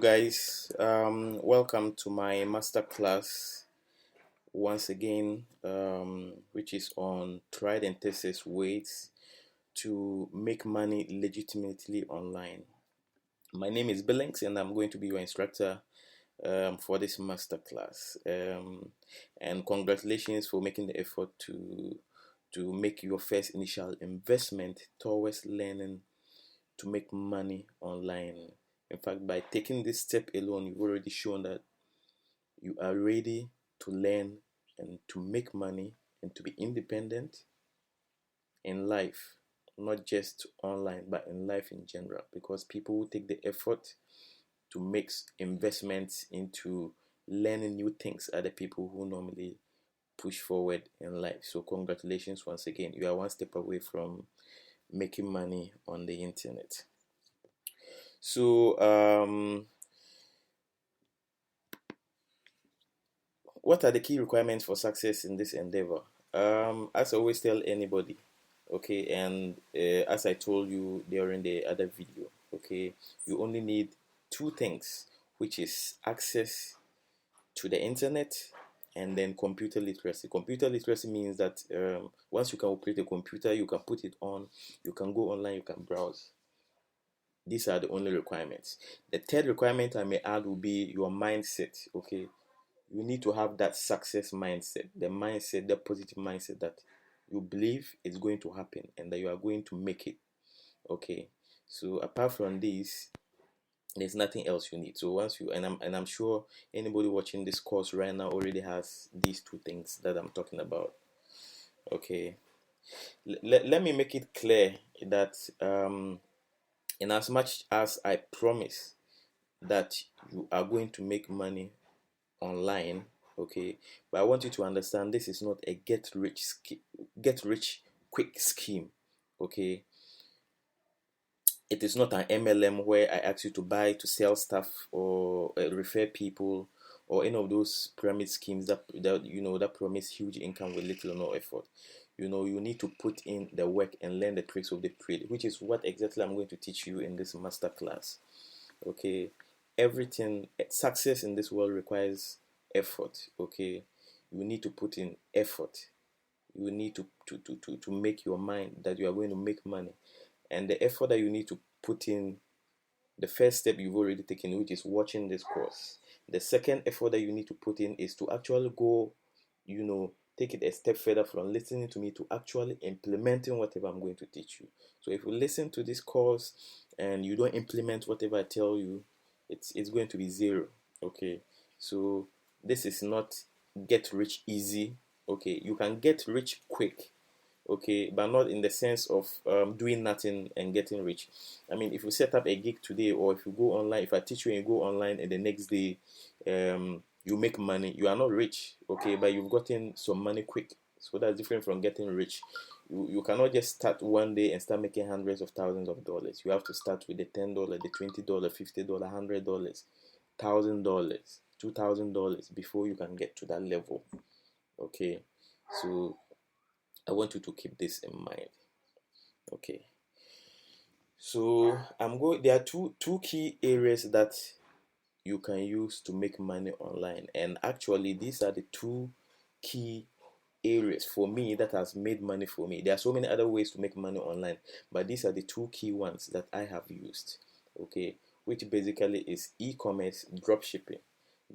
Guys, welcome to my master class once again, which is on tried and tested ways to make money legitimately online. My name is Billings, and I'm going to be your instructor for this master class. And congratulations for making the effort to make your first initial investment towards learning to make money online. In fact, by taking this step alone, you've already shown that you are ready to learn and to make money and to be independent in life, not just online, but in life in general. Because people who take the effort to make investments into learning new things are the people who normally push forward in life. So, congratulations once again. You are one step away from making money on the internet. So, what are the key requirements for success in this endeavor? As I always tell anybody, okay, and as I told you during the other video, okay, you only need two things, which is access to the internet and then computer literacy. Computer literacy means that once you can operate a computer, you can put it on, you can go online, you can browse. These are the only requirements. The third requirement I may add will be your mindset, okay. You need to have that success mindset, the positive mindset that you believe is going to happen and that you are going to make it. Okay. So apart from this, there's nothing else you need. So once you and I'm sure anybody watching this course right now already has these two things that I'm talking about. Okay. Let me make it clear that in as much as I promise that you are going to make money online, okay, but I want you to understand this is not a get rich quick scheme, okay. It is not an MLM where I ask you to buy, to sell stuff, or refer people, or any of those pyramid schemes that promise huge income with little or no effort. You need to put in the work and learn the tricks of the trade, which is what exactly I'm going to teach you in this master class. Okay, everything success in this world requires effort. Okay, you need to put in effort. You need to make your mind that you are going to make money, and the effort that you need to put in, the first step you've already taken, which is watching this course. The second effort that you need to put in is to actually go, take it a step further from listening to me to actually implementing whatever I'm going to teach you. So if you listen to this course and you don't implement whatever I tell you, it's going to be zero. Okay. So this is not get rich easy. Okay, you can get rich quick, okay, but not in the sense of doing nothing and getting rich. I mean, if you set up a gig today, or if you go online, if I teach you and you go online and the next day you make money, you are not rich, okay, but you've gotten some money quick. So that's different from getting rich. You cannot just start one day and start making hundreds of thousands of dollars. You have to start with the $10, the $20, $50, $100, $1,000, $2,000 before you can get to that level. Okay, so I want you to keep this in mind. Okay, so I'm going. There are two key areas that you can use to make money online, and actually, these are the two key areas for me that has made money for me. There are so many other ways to make money online, but these are the two key ones that I have used. Okay, which basically is e-commerce, dropshipping.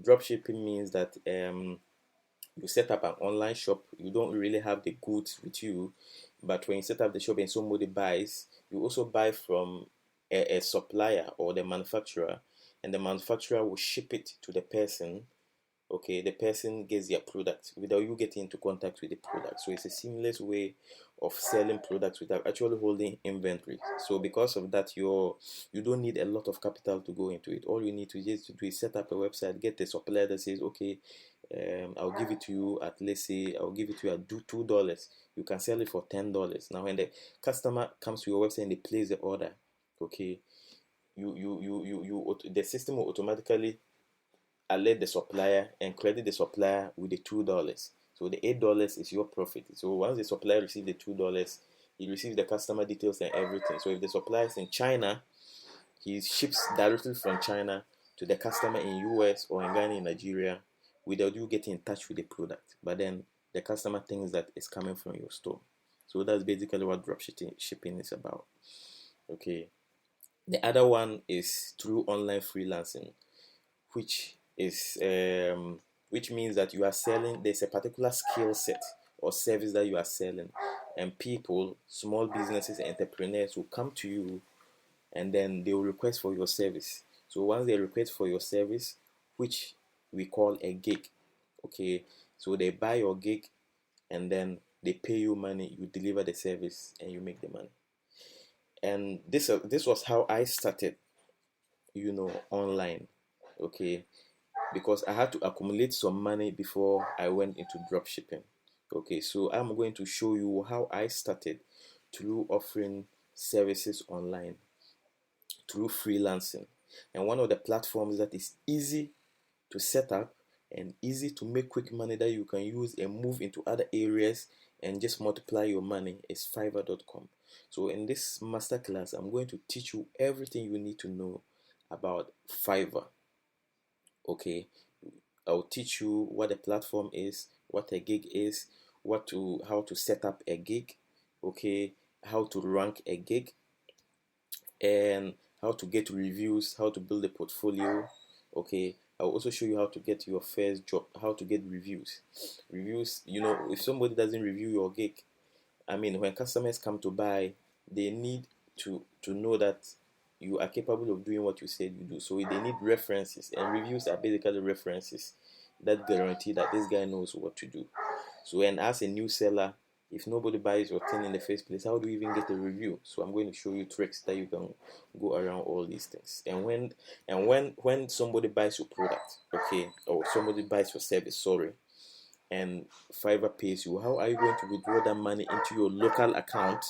Dropshipping means that you set up an online shop. You don't really have the goods with you, but when you set up the shop and somebody buys, you also buy from a supplier or the manufacturer, and the manufacturer will ship it to the person. Okay, the person gets their product without you getting into contact with the product. So it's a seamless way of selling products without actually holding inventory. So because of that, you don't need a lot of capital to go into it. All you need to just do is set up a website, get the supplier that says, okay, I'll give it to you at, let's say, I'll give it to you at $2. You can sell it for $10. Now, when the customer comes to your website and they place the order, okay, the system will automatically alert the supplier and credit the supplier with the $2. So the $8 is your profit. So once the supplier receives the $2, he receives the customer details and everything. So if the supplier is in China, he ships directly from China to the customer in US or in Ghana, in Nigeria, without you getting in touch with the product. But then the customer thinks that it's coming from your store. So that's basically what drop shipping is about. Okay. The other one is through online freelancing, which is which means that you are selling. There's a particular skill set or service that you are selling, and people, small businesses, entrepreneurs will come to you, and then they will request for your service. So once they request for your service, which we call a gig, okay, so they buy your gig, and then they pay you money, you deliver the service, and you make the money. And this was how I started, online, okay, because I had to accumulate some money before I went into drop shipping. Okay, so I'm going to show you how I started through offering services online, through freelancing. And one of the platforms that is easy to set up and easy to make quick money that you can use and move into other areas and just multiply your money is Fiverr.com. So in this masterclass, I'm going to teach you everything you need to know about Fiverr. Okay, I'll teach you what a platform is, what a gig is, how to set up a gig, okay, how to rank a gig, and how to get reviews, how to build a portfolio. Okay, I'll also show you how to get your first job, how to get reviews. Reviews, if somebody doesn't review your gig, I mean, when customers come to buy, they need to know that you are capable of doing what you said you do. So they need references, and reviews are basically references that guarantee that this guy knows what to do. So, and as a new seller, if nobody buys your thing in the first place, how do you even get a review? So I'm going to show you tricks that you can go around all these things. And when somebody buys your product, okay, or somebody buys your service, sorry, and Fiverr pays you, how are you going to withdraw that money into your local account?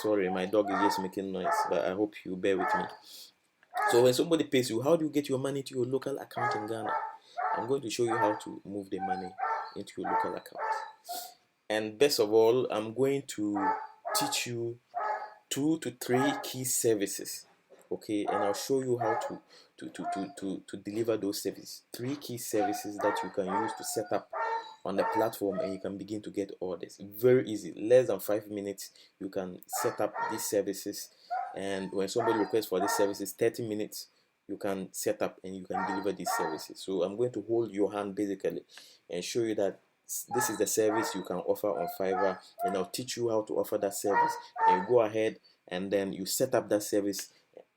Sorry, my dog is just making noise, but I hope you bear with me. So when somebody pays you, how do you get your money to your local account in Ghana? I'm going to show you how to move the money into your local account. And best of all, I'm going to teach you 2 to 3 key services, okay, and I'll show you how to deliver those services. 3 key services that you can use to set up on the platform, and you can begin to get orders. Very easy, less than 5 minutes you can set up these services, and when somebody requests for these services, 30 minutes you can set up and you can deliver these services. So I'm going to hold your hand basically and show you that this is the service you can offer on Fiverr, and I'll teach you how to offer that service, and you go ahead and then you set up that service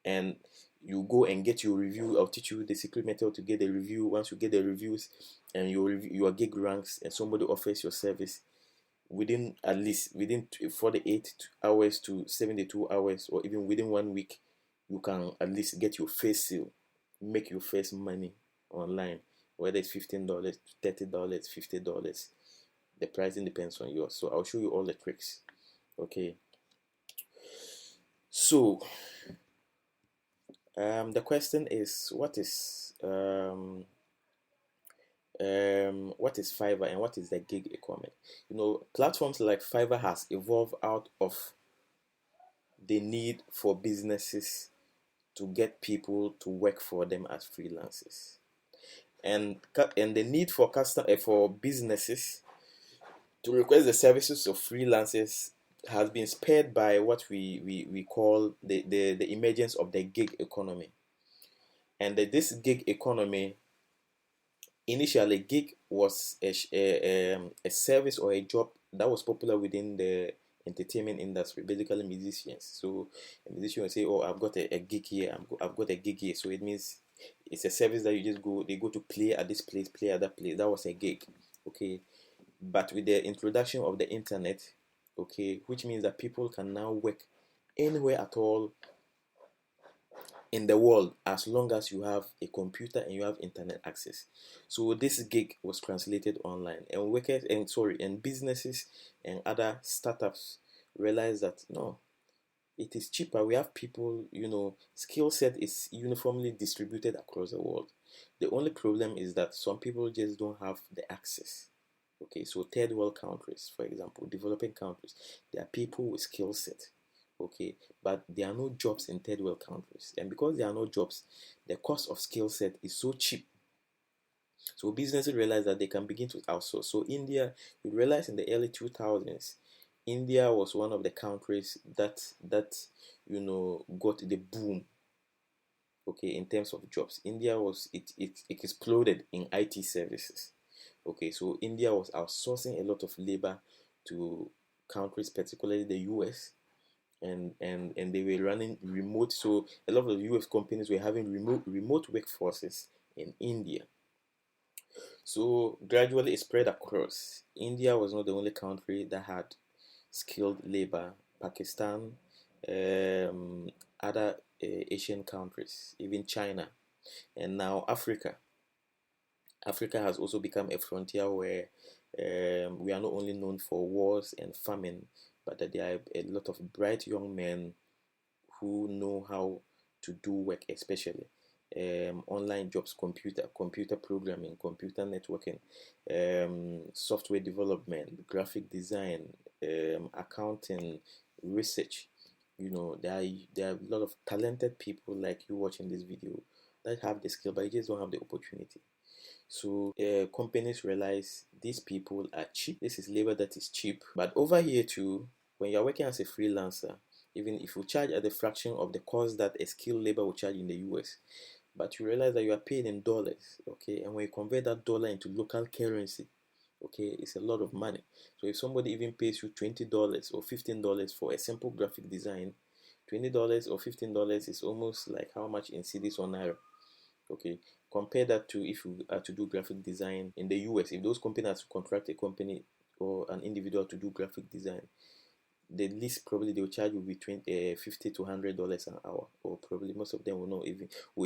and you go and get your review. I'll teach you the secret method to get a review. Once you get the reviews and your gig ranks and somebody offers your service, within 48 hours to 72 hours, or even within 1 week, you can at least get your first sale, make your first money online, whether it's $15, $30, $50. The pricing depends on yours. So I'll show you all the tricks. Okay. So the question is, what is Fiverr and what is the gig economy? Platforms like Fiverr has evolved out of the need for businesses to get people to work for them as freelancers, and the need for businesses to request the services of freelancers has been spurred by what we call the emergence of the gig economy. And this gig economy, initially, gig was a service or a job that was popular within the entertainment industry, basically musicians. So a musician will say, "Oh, I've got a gig here. I've got a gig here." So it means it's a service that you just go. They go to play at this place, play at that place. That was a gig, okay. But with the introduction of the internet, okay, which means that people can now work anywhere at all in the world as long as you have a computer and you have internet access. So this gig was translated online, and businesses and other startups realize that no, it is cheaper. We have people, skill set is uniformly distributed across the world. The only problem is that some people just don't have the access. Okay, so third world countries, for example, developing countries, there are people with skill set. okay, but there are no jobs in third world countries, and because there are no jobs, the cost of skill set is so cheap. So businesses realize that they can begin to outsource. So India, you realize in the early 2000s, India was one of the countries that got the boom, okay, in terms of jobs. India was it exploded in IT services. Okay, so India was outsourcing a lot of labor to countries, particularly the US, and they were running remote. So a lot of the US companies were having remote workforces in India. So gradually it spread across. India was not the only country that had skilled labor. Pakistan, um, other Asian countries, even China, and now Africa. Africa has also become a frontier where we are not only known for wars and famine, but that there are a lot of bright young men who know how to do work, especially online jobs, computer programming, computer networking, software development, graphic design, accounting, research. There are a lot of talented people like you watching this video that have the skill, but you just don't have the opportunity. So companies realize these people are cheap. This is labor that is cheap. But over here too, when you're working as a freelancer, even if you charge at a fraction of the cost that a skilled labor will charge in the US, but you realize that you are paid in dollars, okay? And when you convert that dollar into local currency, okay, it's a lot of money. So if somebody even pays you $20 or $15 for a simple graphic design, $20 or $15 is almost like how much in cedis or naira? Okay, compare that to if you are to do graphic design in the US. If those companies are to contract a company or an individual to do graphic design, the least probably they will charge you between $50 to $100 an hour, or probably most of them will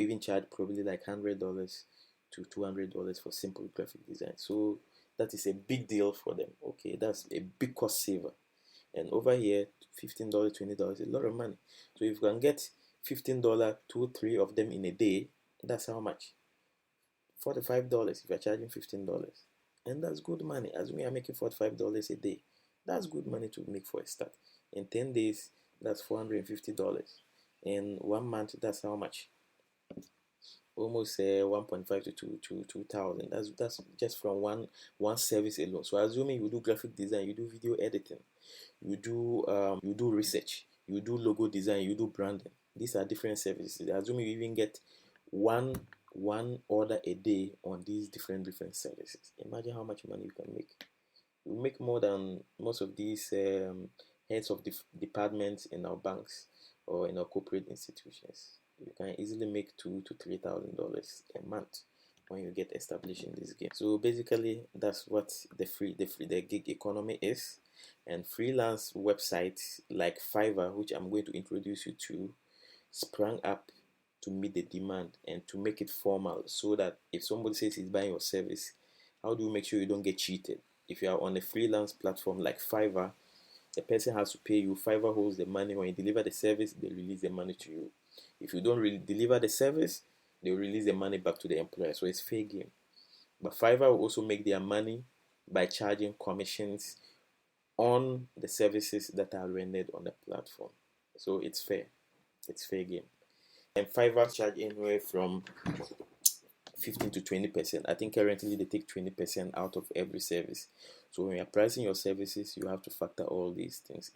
even charge probably like $100 to $200 for simple graphic design. So that is a big deal for them. Okay, that's a big cost saver. And over here, $15, $20 is a lot of money. So if you can get $15, two, three of them in a day, that's how much? $45 if you're charging $15. And that's good money. Assuming you're making $45 a day, that's good money to make for a start. In 10 days, that's $450. In 1 month, that's how much? Almost 1.5 to 2,000. That's just from one service alone. So assuming you do graphic design, you do video editing, you do research, you do logo design, you do branding. These are different services. Assuming you even get one order a day on these different services. Imagine how much money you can make. You make more than most of these heads of departments in our banks or in our corporate institutions. You can easily make $2,000 to $3,000 a month when you get established in this game. So basically, that's what the gig economy is. And freelance websites like Fiverr, which I'm going to introduce you to, sprang up to meet the demand and to make it formal, so that if somebody says he's buying your service, how do you make sure you don't get cheated? If you are on a freelance platform like Fiverr, the person has to pay you. Fiverr holds the money. When you deliver the service, they release the money to you. If you don't really deliver the service, they will release the money back to the employer. So it's fair game. But Fiverr will also make their money by charging commissions on the services that are rendered on the platform. So it's fair. It's fair game. And Fiverr charge anywhere from 15 to 20%. I think currently they take 20% out of every service. So when you're pricing your services, you have to factor all these things.